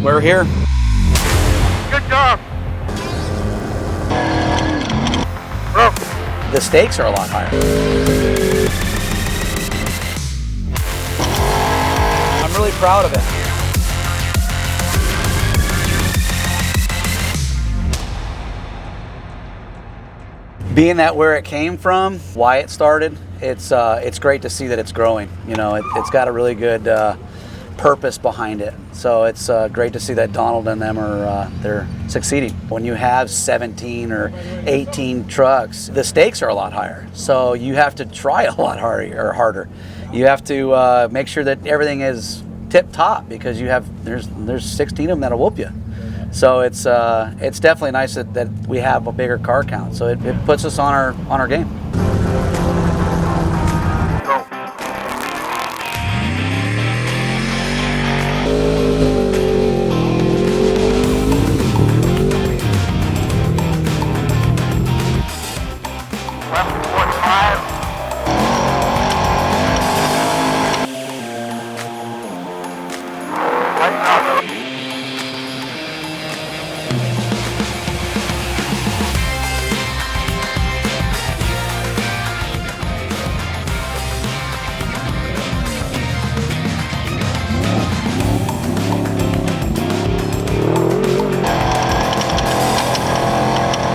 We're here. Good job. Bro. The stakes are a lot higher. I'm really proud of it. Being that where it came from, why it started, it's great to see that it's growing. You know, it's got a really good purpose behind it. So it's great to see that Donald and them are they're succeeding. When you have 17 or 18 trucks, the stakes are a lot higher. So you have to try a lot harder. You have to make sure that everything is tip top because there's 16 of them that'll whoop you. So it's definitely nice that we have a bigger car count. So it puts us on our game.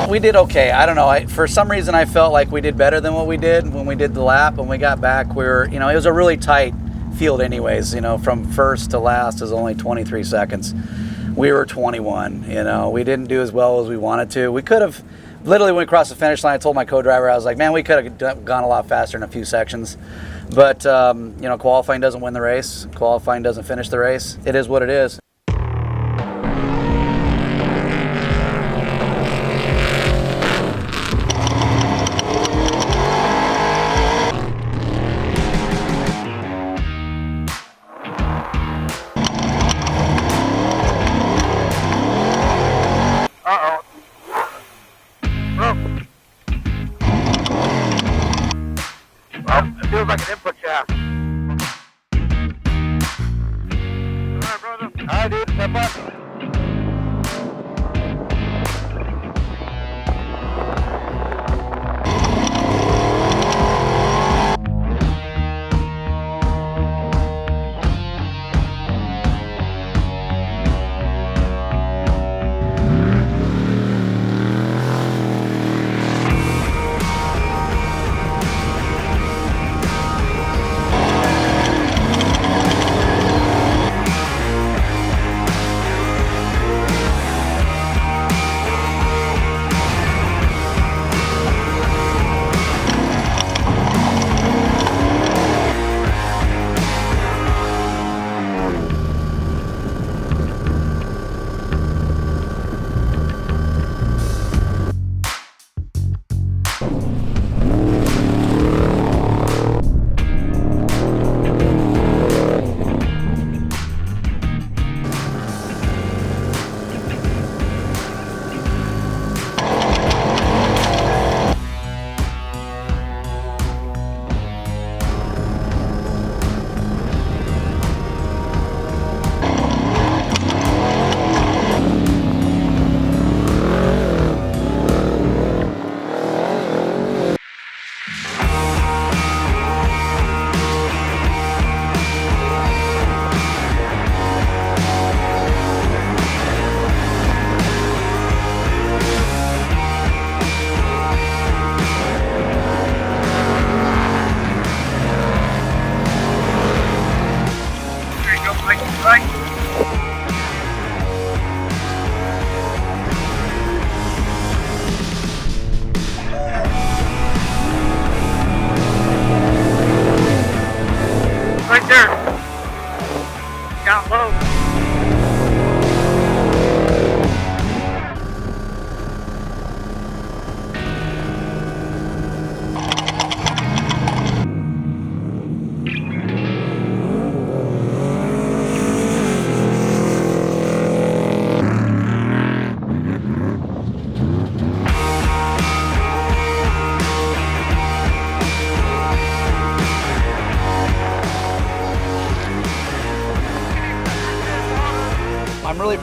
We did okay. I don't know. For some reason, I felt like we did better than what we did when we did the lap. When we got back, it was a really tight field anyways. You know, from first to last is only 23 seconds. We were 21. You know, we didn't do as well as we wanted to. We could have, literally when we crossed the finish line, I told my co-driver, I was like, man, we could have gone a lot faster in a few sections. But, you know, qualifying doesn't win the race. Qualifying doesn't finish the race. It is what it is. It feels like an input shaft. All right, brother. All right, dude. Step up.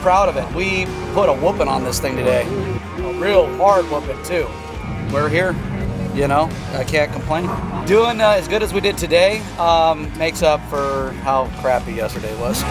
proud of it. We put a whooping on this thing today. A real hard whooping too. We're here, you know, I can't complain. Doing as good as we did today makes up for how crappy yesterday was.